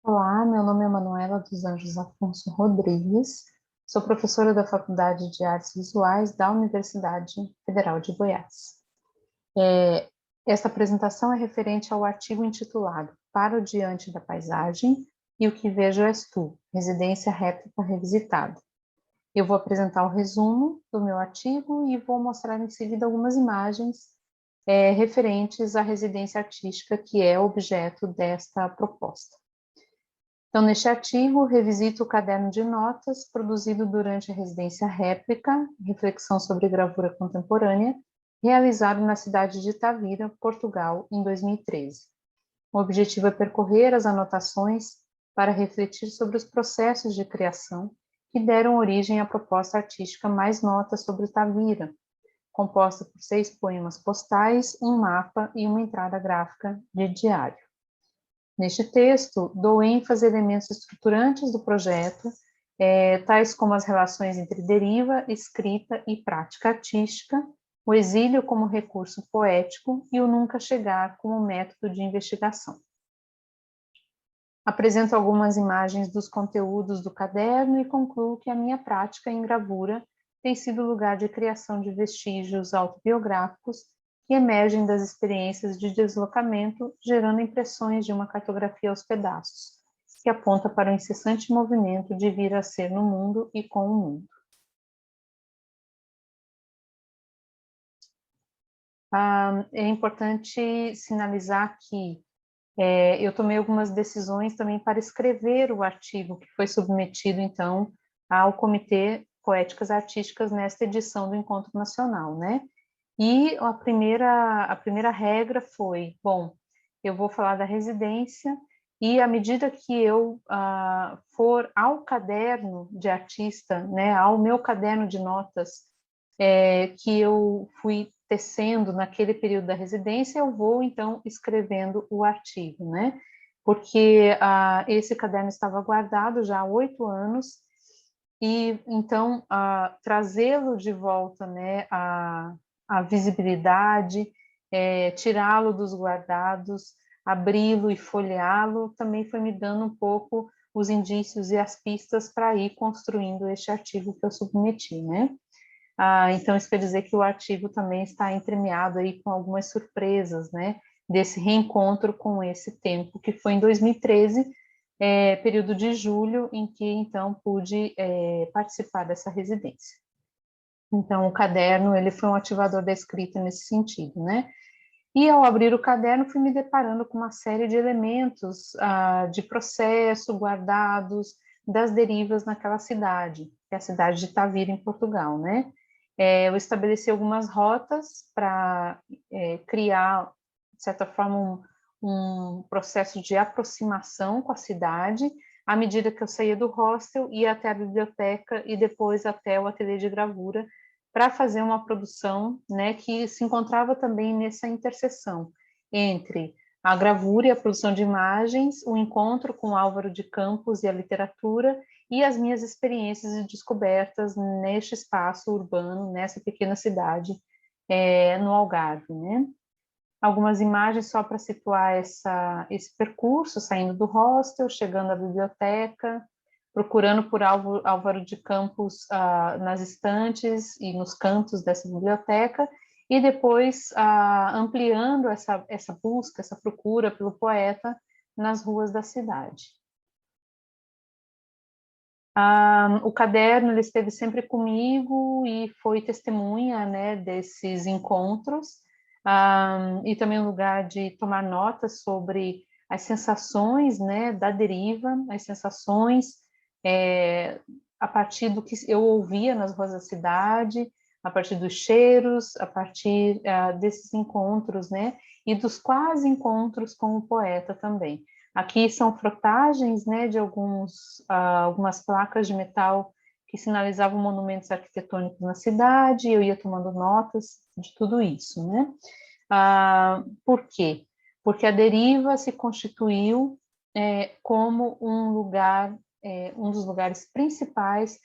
Olá, meu nome é Manuela dos Anjos Afonso Rodrigues, sou professora da Faculdade de Artes Visuais da Universidade Federal de Goiás. Esta apresentação é referente ao artigo intitulado Para o Diante da Paisagem e o que vejo és tu, residência réplica revisitada. Eu vou apresentar o resumo do meu artigo e vou mostrar em seguida algumas imagens referentes à residência artística que é objeto desta proposta. Então, neste artigo, revisito o caderno de notas produzido durante a residência réplica, reflexão sobre gravura contemporânea, realizado na cidade de Tavira, Portugal, em 2013. O objetivo é percorrer as anotações para refletir sobre os processos de criação que deram origem à proposta artística Mais Notas sobre Tavira, composta por 6 poemas postais, um mapa e uma entrada gráfica de diário. Neste texto, dou ênfase a elementos estruturantes do projeto, tais como as relações entre deriva, escrita e prática artística, o exílio como recurso poético e o nunca chegar como método de investigação. Apresento algumas imagens dos conteúdos do caderno e concluo que a minha prática em gravura tem sido lugar de criação de vestígios autobiográficos que emergem das experiências de deslocamento, gerando impressões de uma cartografia aos pedaços, que aponta para o incessante movimento de vir a ser no mundo e com o mundo. É importante sinalizar que eu tomei algumas decisões também para escrever o artigo que foi submetido, então, ao Comitê Poéticas Artísticas nesta edição do Encontro Nacional, né? E a primeira regra foi, bom, eu vou falar da residência e à medida que eu for ao caderno de artista, né, ao meu caderno de notas, que eu fui tecendo naquele período da residência, eu vou, então, escrevendo o artigo, né? Porque esse caderno estava guardado já há 8 anos, e, então, trazê-lo de volta, né, a visibilidade, tirá-lo dos guardados, abri-lo e folheá-lo, também foi me dando um pouco os indícios e as pistas para ir construindo este artigo que eu submeti, né? Então, isso quer dizer que o artigo também está entremeado aí com algumas surpresas, né, desse reencontro com esse tempo, que foi em 2013, período de julho, em que, então, pude participar dessa residência. Então, o caderno, ele foi um ativador da escrita nesse sentido, né? E, ao abrir o caderno, fui me deparando com uma série de elementos de processo guardados das derivas naquela cidade, que é a cidade de Tavira, em Portugal, né? Eu estabeleci algumas rotas para criar, de certa forma, um processo de aproximação com a cidade, à medida que eu saía do hostel, ia até a biblioteca e depois até o ateliê de gravura, para fazer uma produção, né, que se encontrava também nessa interseção entre a gravura e a produção de imagens, o encontro com Álvaro de Campos e a literatura, e as minhas experiências e descobertas neste espaço urbano, nessa pequena cidade, no Algarve, né? Algumas imagens só para situar esse percurso, saindo do hostel, chegando à biblioteca, procurando por Álvaro de Campos nas estantes e nos cantos dessa biblioteca, e depois ampliando essa busca, essa procura pelo poeta nas ruas da cidade. O caderno, ele esteve sempre comigo e foi testemunha, né, desses encontros, e também um lugar de tomar notas sobre as sensações, né, da deriva, as sensações a partir do que eu ouvia nas ruas da cidade, a partir dos cheiros, a partir desses encontros, né, e dos quase encontros com o poeta também. Aqui são frotagens, né, de algumas placas de metal que sinalizavam monumentos arquitetônicos na cidade, eu ia tomando notas de tudo isso, né? Por quê? Porque a deriva se constituiu como um lugar, um dos lugares principais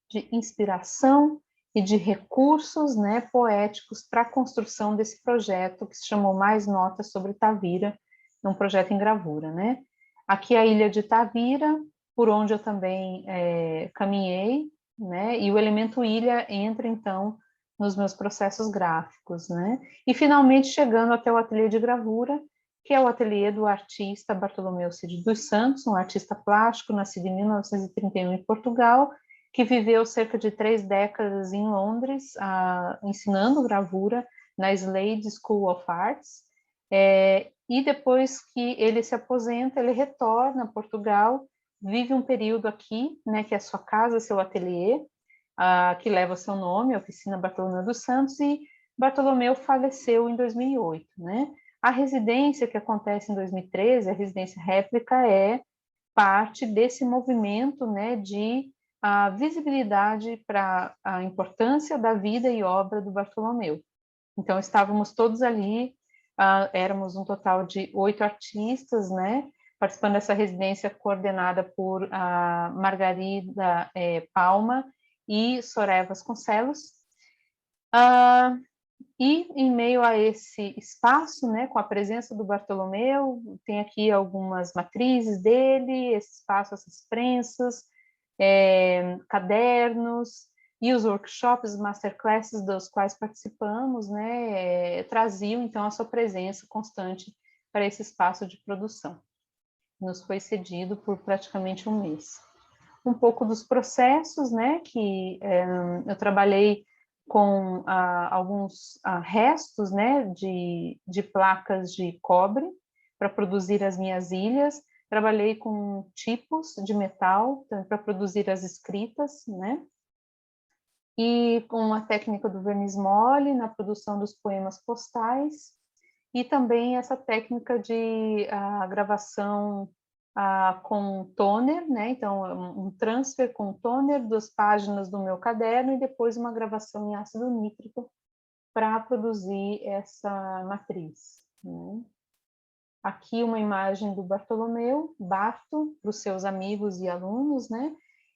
de inspiração e de recursos, né, poéticos para a construção desse projeto que se chamou Mais Notas sobre Tavira, um projeto em gravura, né? Aqui a ilha de Tavira, por onde eu também caminhei, né? E o elemento ilha entra, então, nos meus processos gráficos, né? E, finalmente, chegando até o ateliê de gravura, que é o ateliê do artista Bartolomeu Cid dos Santos, um artista plástico, nascido em 1931 em Portugal, que viveu cerca de 3 décadas em Londres, ensinando gravura na Slade School of Arts, e depois que ele se aposenta, ele retorna a Portugal, vive um período aqui, né, que é a sua casa, seu ateliê, que leva seu nome, a Oficina Bartolomeu dos Santos, e Bartolomeu faleceu em 2008, né? A residência que acontece em 2013, a residência réplica, é parte desse movimento, né, de visibilidade para a importância da vida e obra do Bartolomeu. Então, estávamos todos ali, éramos um total de 8 artistas, né, participando dessa residência coordenada por Margarida Palma e Soraya Vasconcelos. E em meio a esse espaço, né, com a presença do Bartolomeu, tem aqui algumas matrizes dele, esse espaço, essas prensas, cadernos, e os workshops, masterclasses dos quais participamos, né, traziam, então, a sua presença constante para esse espaço de produção. Nos foi cedido por praticamente um mês. Um pouco dos processos, né, que eu trabalhei com alguns restos, né, de placas de cobre para produzir as minhas ilhas. Trabalhei com tipos de metal para produzir as escritas, né, e com a técnica do verniz mole na produção dos poemas postais, e também essa técnica de gravação com toner, né? Então, um transfer com toner das páginas do meu caderno e depois uma gravação em ácido nítrico para produzir essa matriz, né? Aqui uma imagem do Bartolomeu, Barto, para os seus amigos e alunos, né?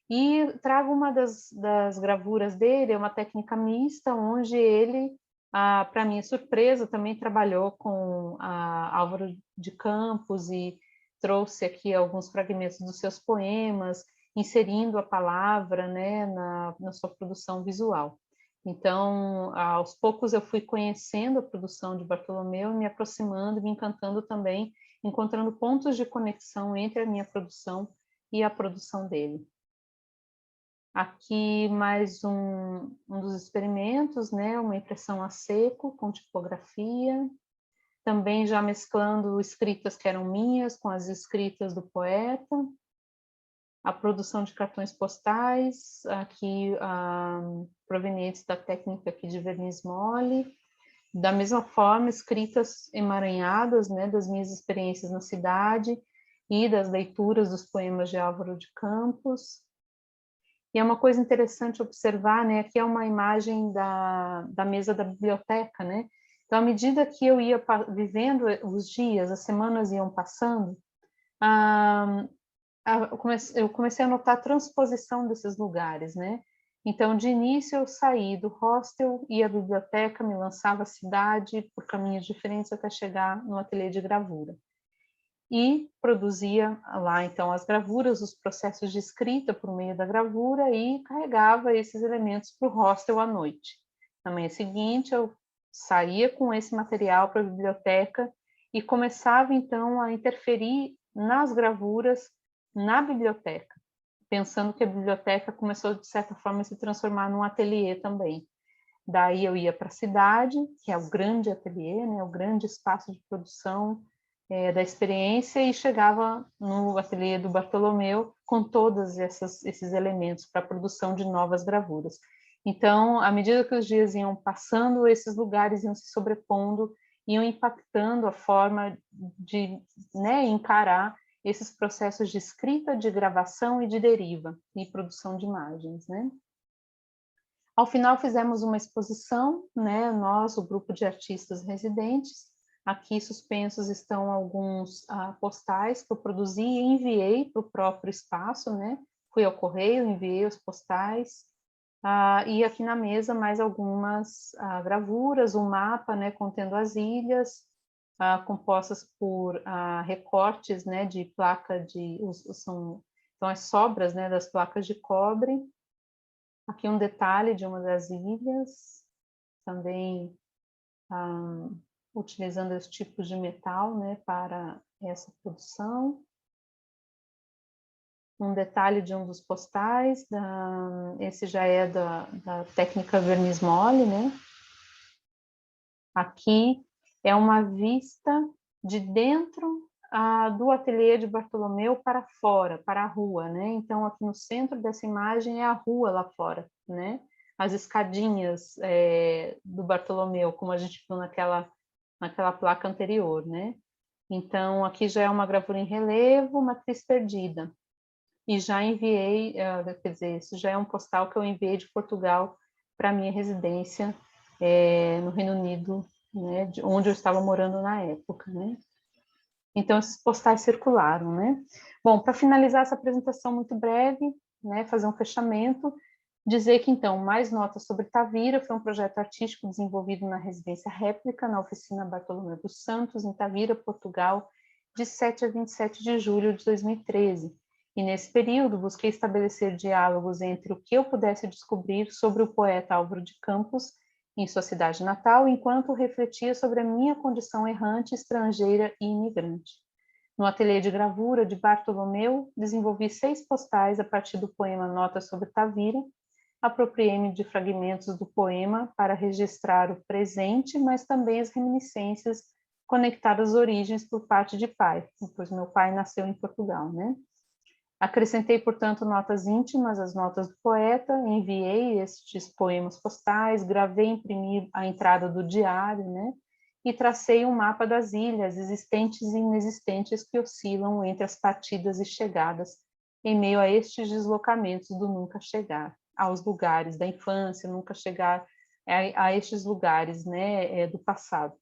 E trago uma das gravuras dele, é uma técnica mista, onde ele, para minha surpresa, também trabalhou com Álvaro de Campos e trouxe aqui alguns fragmentos dos seus poemas, inserindo a palavra, né, na sua produção visual. Então, aos poucos eu fui conhecendo a produção de Bartolomeu, me aproximando, me encantando também, encontrando pontos de conexão entre a minha produção e a produção dele. Aqui mais um dos experimentos, né, uma impressão a seco com tipografia, também já mesclando escritas que eram minhas com as escritas do poeta, a produção de cartões postais, aqui provenientes da técnica aqui de verniz mole, da mesma forma, escritas emaranhadas, né, das minhas experiências na cidade e das leituras dos poemas de Álvaro de Campos. E é uma coisa interessante observar, né, aqui é uma imagem da mesa da biblioteca, né, então, à medida que eu ia vivendo os dias, as semanas iam passando, eu comecei a notar a transposição desses lugares, né? Então, de início, eu saí do hostel, ia à biblioteca, me lançava à cidade por caminhos diferentes até chegar no ateliê de gravura. E produzia lá, então, as gravuras, os processos de escrita por meio da gravura e carregava esses elementos para o hostel à noite. Na manhã seguinte, eu saía com esse material para a biblioteca e começava, então, a interferir nas gravuras na biblioteca, pensando que a biblioteca começou, de certa forma, a se transformar num ateliê também. Daí eu ia para a cidade, que é o grande ateliê, né, o grande espaço de produção da experiência, e chegava no ateliê do Bartolomeu com todos esses elementos para a produção de novas gravuras. Então, à medida que os dias iam passando, esses lugares iam se sobrepondo, iam impactando a forma de, né, encarar esses processos de escrita, de gravação e de deriva, e produção de imagens, né? Ao final fizemos uma exposição, né, nós, o grupo de artistas residentes, aqui suspensos estão alguns postais que eu produzi e enviei para o próprio espaço, né, fui ao correio, enviei os postais, e aqui na mesa mais algumas gravuras, um mapa, né, contendo as ilhas, compostas por recortes, né, de placa de... são as sobras, né, das placas de cobre. Aqui um detalhe de uma das ilhas, também utilizando os tipos de metal, né, para essa produção. Um detalhe de um dos postais, esse já é da técnica verniz mole, né? Aqui é uma vista de dentro do ateliê de Bartolomeu para fora, para a rua, né? Então, aqui no centro dessa imagem é a rua lá fora, né? As escadinhas do Bartolomeu, como a gente viu naquela placa anterior, né? Então, aqui já é uma gravura em relevo, matriz perdida. E já enviei, quer dizer, isso já é um postal que eu enviei de Portugal para a minha residência no Reino Unido, né, onde eu estava morando na época, né? Então, esses postais circularam, né? Bom, para finalizar essa apresentação muito breve, né, fazer um fechamento, dizer que, então, mais notas sobre Tavira foi um projeto artístico desenvolvido na residência réplica, na oficina Bartolomeu dos Santos, em Tavira, Portugal, de 7 a 27 de julho de 2013. E, nesse período, busquei estabelecer diálogos entre o que eu pudesse descobrir sobre o poeta Álvaro de Campos em sua cidade natal, enquanto refletia sobre a minha condição errante, estrangeira e imigrante. No ateliê de gravura de Bartolomeu, desenvolvi 6 postais a partir do poema Notas sobre Tavira. Apropriei-me de fragmentos do poema para registrar o presente, mas também as reminiscências conectadas às origens por parte de pai, pois meu pai nasceu em Portugal, né? Acrescentei, portanto, notas íntimas às notas do poeta, enviei estes poemas postais, gravei e imprimi a entrada do diário, né? E tracei um mapa das ilhas existentes e inexistentes que oscilam entre as partidas e chegadas, em meio a estes deslocamentos do nunca chegar, aos lugares da infância, nunca chegar a estes lugares, né, do passado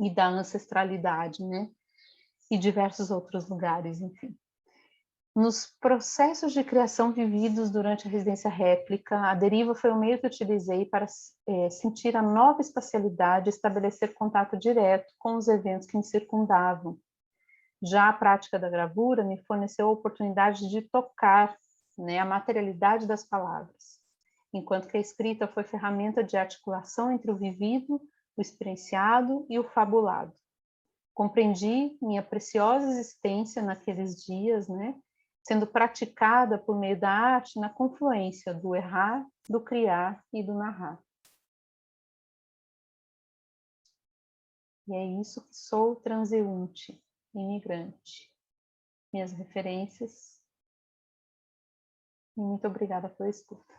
e da ancestralidade, né? E diversos outros lugares, enfim. Nos processos de criação vividos durante a residência réplica, a deriva foi o meio que utilizei para sentir a nova espacialidade e estabelecer contato direto com os eventos que me circundavam. Já a prática da gravura me forneceu a oportunidade de tocar, né, a materialidade das palavras, enquanto que a escrita foi ferramenta de articulação entre o vivido, o experienciado e o fabulado. Compreendi minha preciosa existência naqueles dias, né, sendo praticada por meio da arte na confluência do errar, do criar e do narrar. E é isso que sou transeunte, imigrante. Minhas referências. E muito obrigada pela escuta.